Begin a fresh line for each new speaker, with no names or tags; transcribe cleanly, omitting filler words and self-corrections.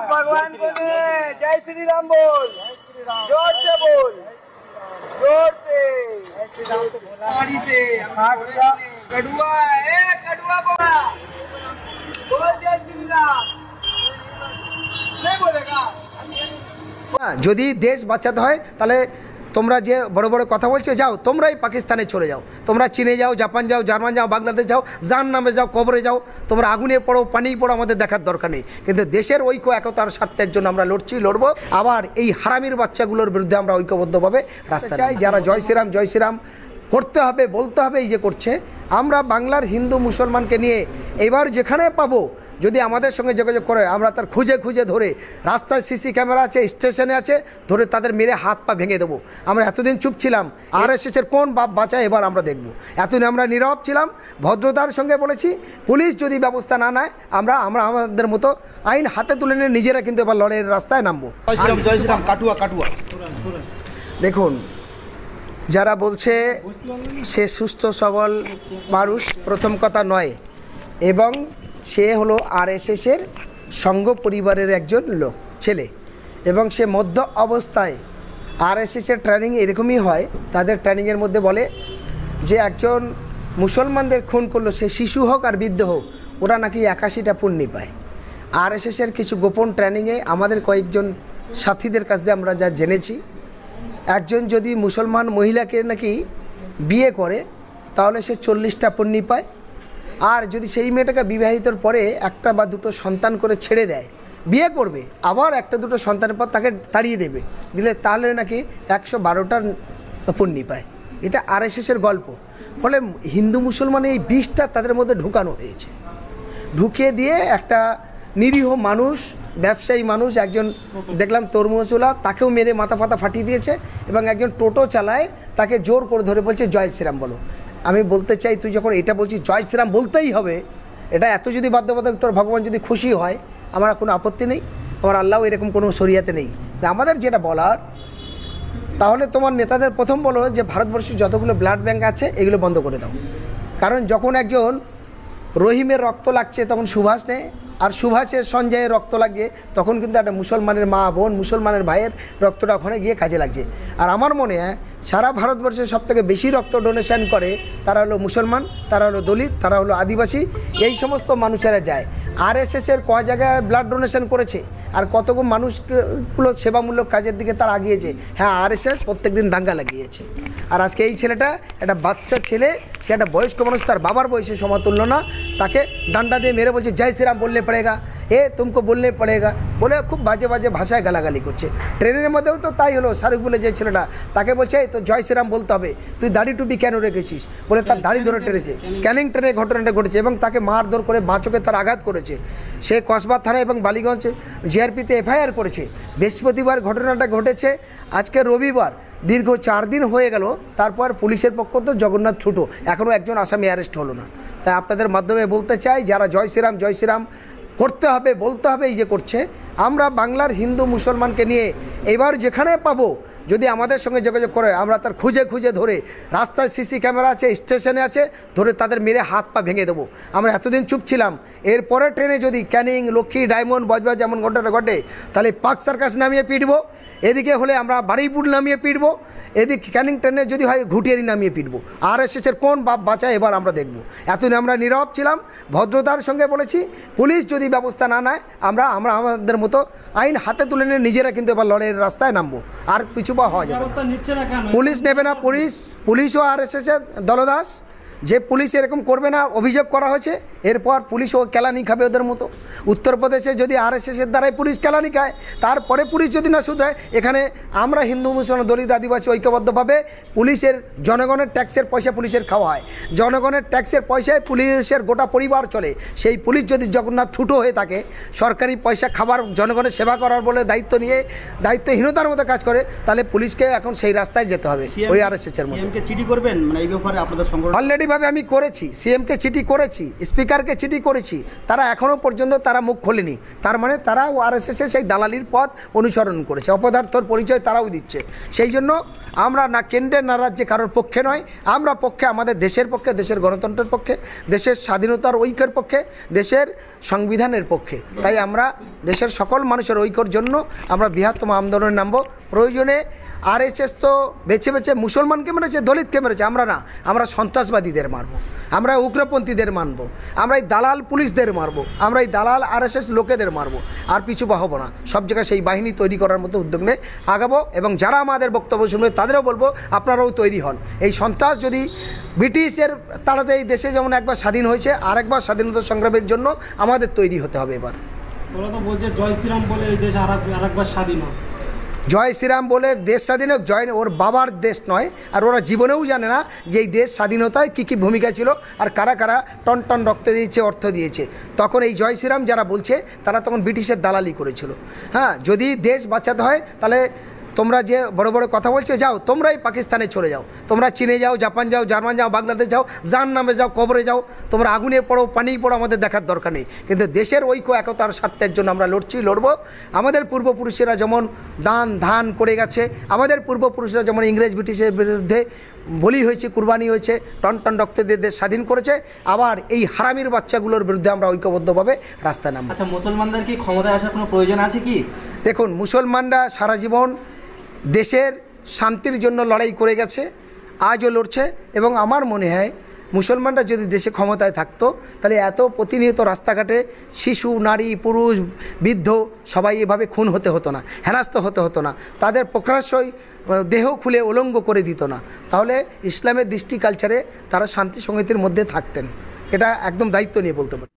भगवान को दे। जय श्री राम बोल, जोर से बोल, जोर से। गाड़ी से कड़ुआ है, कड़ुआ बोला बोल जय श्री राम। नहीं बोलेगा।
যদি দেশ বাঁচাতে হয় তাহলে তোমরা যে বড় বড় কথা বলছো যাও, তোমরাই পাকিস্তানে চলে যাও, তোমরা চীনে যাও, জাপান যাও, জার্মান যাও, বাংলাদেশ যাও, জান নামে যাও, কবরে যাও, তোমরা আগুনে পড়ো, পানি পড়ো, আমাদের দেখার দরকার নেই। কিন্তু দেশের ঐক্য একতার স্বার্থের জন্য আমরা লড়বো। আবার এই হারামির বাচ্চাগুলোর বিরুদ্ধে আমরা ঐক্যবদ্ধভাবে রাস্তা চাই। যারা জয় শ্রীরাম করতে হবে, বলতে হবে, এই যে করছে। আমরা বাংলার হিন্দু মুসলমানকে নিয়ে এবার যেখানে পাবো যদি আমাদের সঙ্গে যোগাযোগ করে আমরা তার খুঁজে ধরে, রাস্তায় সিসি ক্যামেরা আছে, স্টেশনে আছে, ধরে তাদের মেরে হাত পা ভেঙে দেবো। আমরা এতদিন চুপ ছিলাম, আরএসএসের কোন বাপ বাঁচায় এবার আমরা দেখব। এতদিন আমরা নীরব ছিলাম, ভদ্রতার সঙ্গে বলেছি পুলিশ যদি ব্যবস্থা না নেয় আমরা আমাদের মতো আইন হাতে তুলে নিয়ে নিজেরা কিন্তু এবার লড়াইয়ের রাস্তায় নামবো।
জয় শ্রীরাম। কাটুয়া
দেখুন, যারা বলছে সে সুস্থ সবল মানুষ প্রথম কথা নয়, এবং সে হলো আরএসএসের সংঘ পরিবারের একজন ছেলে, এবং সে মধ্য অবস্থায় আরএসএসের ট্রেনিং এরকমই হয়। তাদের ট্রেনিংয়ের মধ্যে বলে যে একজন মুসলমানদের খুন করলো, সে শিশু হোক আর বৃদ্ধ হোক, ওরা নাকি 81টা পুণ্যি পায়। আরএসএসের কিছু গোপন ট্রেনিংয়ে আমাদের কয়েকজন সাথীদের কাছ দিয়ে আমরা যা জেনেছি, একজন যদি মুসলমান মহিলাকে নাকি বিয়ে করে তাহলে সে 40টা পুণ্যি পায়। আর যদি সেই মেয়েটাকে বিবাহিতর পরে একটা বা দুটো সন্তান করে ছেড়ে দেয়, বিয়ে করবে আবার একটা দুটো সন্তানের পর তাকে তাড়িয়ে দিলে তাহলে নাকি 112টা পুণ্যি পায়। এটা আরএসএসের গল্প। ফলে হিন্দু মুসলমান এই বিষটা তাদের মধ্যে ঢুকানো হয়েছে। ঢুকিয়ে দিয়ে একটা নিরীহ মানুষ, ব্যবসায়ী মানুষ, একজন দেখলাম তরমুজওয়ালা, তাকেও মেরে মাথা ফাতা ফাটিয়ে দিয়েছে, এবং একজন টোটো চালায় তাকে জোর করে ধরে বলছে জয় শ্রীরাম বলো। আমি বলতে চাই, তুই যখন এটা বলছিস জয় শ্রীরাম বলতেই হবে, এটা এত যদি বাধ্যবাধক, তোর ভগবান যদি খুশি হয় আমার কোনো আপত্তি নেই, আমার আল্লাহ এরকম কোনো শরিয়াতে নেই। আমাদের যেটা বলার, তাহলে তোমার নেতাদের প্রথম বলো যে ভারতবর্ষের যতগুলো ব্লাড ব্যাঙ্ক আছে এগুলো বন্ধ করে দাও। কারণ যখন একজন রহিমের রক্ত লাগছে তখন সুভাষ নেই, আর সুভাষের সঞ্জয়ের রক্ত লাগে তখন কিন্তু একটা মুসলমানের মা বোন, মুসলমানের ভাইয়ের রক্তটা ওখানে গিয়ে কাজে লাগছে। আর আমার মনে হয় সারা ভারতবর্ষে সবথেকে বেশি রক্ত ডোনেশন করে তারা হলো মুসলমান, তারা হলো দলিত, তারা হলো আদিবাসী, এই সমস্ত মানুষেরা যায়। আরএসএসের ক জায়গায় ব্লাড ডোনেশন করেছে আর কতগুলো মানুষগুলো সেবামূলক কাজের দিকে তারা আগিয়েছে। হ্যাঁ, আরএসএস প্রত্যেক দিন দাঙ্গা লাগিয়েছে। আর আজকে এই ছেলেটা একটা বাচ্চা ছেলে, সে একটা বয়স্ক মানুষ, তার বাবার বয়সে সমতুল্য না, তাকে ডান্ডা দিয়ে মেরে বলছে জয় শ্রীরাম বললে পড়েগা, তুমকো বললে পড়েগা বলে খুব বাজে ভাষায় গালাগালি করছে। ট্রেনের মধ্যেও তো তাই হলো। শাহরুখ বলে যে ছেলেটা, তাকে বলছে তো জয় শ্রীরাম বলতে হবে, তুই দাড়ি টুপি কেন রেখেছিস বলে তার দাড়ি ধরে টেনেছে। ক্যানিং ট্রেনে ঘটনাটা ঘটেছে এবং তাকে মারধর করে বাঁচকে তার আঘাত করেছে। সে কসবা থানা এবং বালিগঞ্জ জিআরপিতে এফআইআর করেছে। বৃহস্পতিবার ঘটনাটা ঘটেছে, আজকে রবিবার, দীর্ঘ 4 দিন হয়ে গেল। তারপর পুলিশের পক্ষ তো জগন্নাথ ছুটো, এখনও একজন আসামি অ্যারেস্ট হলো না। তাই আপনাদের মাধ্যমে বলতে চাই, যারা জয় শ্রীরাম করতে হবে, বলতে হবে, এই যে করছে। আমরা বাংলার হিন্দু মুসলমানকে নিয়ে এবার যেখানে পাবো যদি আমাদের সঙ্গে যোগাযোগ করে আমরা তার খুঁজে ধরে, রাস্তায় সিসি ক্যামেরা আছে, স্টেশনে আছে, ধরে তাদের মেরে হাত পা ভেঙে দেবো। আমরা এতদিন চুপ ছিলাম। এরপরে ট্রেনে যদি ক্যানিং, লক্ষ্মী, ডায়মন্ড, বজবজ যেমন ঘটনা ঘটে, তাহলে পার্ক সার্কাস নামিয়ে পিটবো, এদিকে হলে আমরা বারুইপুর নামিয়ে পিটবো, এদিকে ক্যানিং ট্রেনে যদি হয় ঘুটিয়ারি নামিয়ে পিটবো। আরএসএসের কোন বাপ বাঁচায় এবার আমরা দেখব। এতদিন আমরা নীরব ছিলাম, ভদ্রতার সঙ্গে বলেছি পুলিশ যদি ব্যবস্থা না নেয় আমরা আমাদের মতো আইন হাতে তুলে নিয়ে নিজেরা কিন্তু এবার লড়াইয়ের রাস্তায় নামবো। আর কিছু বা হওয়া যাবে না। পুলিশ নেবে না, পুলিশও আরএসএসের দলদাস। যে পুলিশ এরকম করবে না অভিযোগ করা হয়েছে, এরপর পুলিশও কেলানি খাবে ওদের মতো। উত্তরপ্রদেশে যদি আরএসএসের দ্বারাই পুলিশ কেলানি খায়, তারপরে পুলিশ যদি না শুধরায়, এখানে আমরা হিন্দু মুসলমান দলিত আদিবাসী ঐক্যবদ্ধভাবে পুলিশের জনগণের ট্যাক্সের পয়সা পুলিশের খাওয়া হয়, জনগণের ট্যাক্সের পয়সায় পুলিশের গোটা পরিবার চলে। সেই পুলিশ যদি জগন্নাথ ছুটো হয়ে থাকে, সরকারি পয়সা খাবার, জনগণের সেবা করার বলে দায়িত্ব নিয়ে দায়িত্বহীনতার মতো কাজ করে, তাহলে পুলিশকে এখন সেই রাস্তায় যেতে হবে ওই আরএসএসের মতো।
চিঠি করবেন মানে এই ব্যাপারে আপনাদের সংগঠন
অলরেডি এইভাবে আমি করেছি, সিএমকে চিঠি করেছি, স্পিকারকে চিঠি করেছি, তারা এখনও পর্যন্ত তারা মুখ খোলেনি। তার মানে তারা আরএসএসের সেই দালালির পথ অনুসরণ করেছে, অপদার্থর পরিচয় তারাও দিচ্ছে। সেই জন্য আমরা না কেন্দ্রের না রাজ্যে কারোর পক্ষে নয়, আমরা পক্ষে আমাদের দেশের পক্ষে, দেশের গণতন্ত্রের পক্ষে, দেশের স্বাধীনতার ঐক্যের পক্ষে, দেশের সংবিধানের পক্ষে। তাই আমরা দেশের সকল মানুষের ঐক্যর জন্য আমরা বৃহত্তম আন্দোলনে নামব। প্রয়োজনে আরএসএস তো বেছে বেছে মুসলমানকে মেরেছে, দলিতকে মেরেছে, আমরা না, আমরা সন্ত্রাসবাদীদের মারব, আমরা উগ্রপন্থীদের মানব, আমরা এই দালাল পুলিশদের মারব, আমরা এই দালাল আরএসএস লোকেদের মারব, আর পিছু পাবো না। সব জায়গায় সেই বাহিনী তৈরি করার মতো উদ্যোগ নিয়ে আগাবো। এবং যারা আমাদের বক্তব্য শুনবে তাদেরও বলবো আপনারাও তৈরি হন। এই সন্ত্রাস যদি ব্রিটিশের তাড়াতে এই দেশে যেমন একবার স্বাধীন হয়েছে, আরেকবার স্বাধীনতা সংগ্রামের জন্য আমাদের তৈরি হতে হবে। এবার
ওরা তো বলছে জয় শ্রীরাম বলে এই দেশ আরেকবার স্বাধীন হোক।
জয় শ্রীরাম বলে দেশ স্বাধীন হোক, জয় ওর বাবার দেশ নয়, আর ওরা জীবনেও জানে না যে এই দেশ স্বাধীনতায় কী কী ভূমিকা ছিল আর কারা কারা টন টন রক্ত দিয়েছে, অর্থ দিয়েছে। তখন এই জয় শ্রীরাম যারা বলছে তারা তখন ব্রিটিশের দালালি করেছিল। হ্যাঁ, যদি দেশ বাঁচাতে হয় তাহলে তোমরা যে বড় বড় কথা বলছো, যাও তোমরাই পাকিস্তানে চলে যাও, তোমরা চীনে যাও, জাপান যাও, জার্মান যাও, বাংলাদেশ যাও, জান নামে যাও, কবরে যাও, তোমরা আগুনে পড়ো, পানি পড়ো, আমাদের দেখার দরকার নেই। কিন্তু দেশের ঐক্য একতার স্বার্থের জন্য আমরা লড়বো। আমাদের পূর্বপুরুষেরা যেমন ধান করে গেছে, আমাদের পূর্বপুরুষরা যেমন ইংরেজ ব্রিটিশের বিরুদ্ধে বলি হয়েছে, কুরবানি হয়েছে, টন টন রক্ত দিয়ে দেশ স্বাধীন করেছে, আবার এই হারামির বাচ্চাগুলোর বিরুদ্ধে আমরা ঐক্যবদ্ধভাবে রাস্তায় নামবো।
আচ্ছা, মুসলমানদের কি ক্ষমতায় আসার কোনো প্রয়োজন আছে কি?
দেখুন, মুসলমানরা সারা জীবন দেশের শান্তির জন্য লড়াই করে গেছে, আজও লড়ছে। এবং আমার মনে হয় মুসলমানরা যদি দেশে ক্ষমতায় থাকতো তাহলে এত প্রতিনিয়ত রাস্তাঘাটে শিশু, নারী, পুরুষ, বৃদ্ধ সবাই এভাবে খুন হতো না, হেনস্থ হতো না, তাদের প্রকাশ্যই দেহ খুলে উলঙ্গ করে দিত না। তাহলে ইসলামের দৃষ্টি কালচারে তারা শান্তি সংহতির মধ্যে থাকতেন। এটা একদম দায়িত্ব নিয়ে বলতে পারি।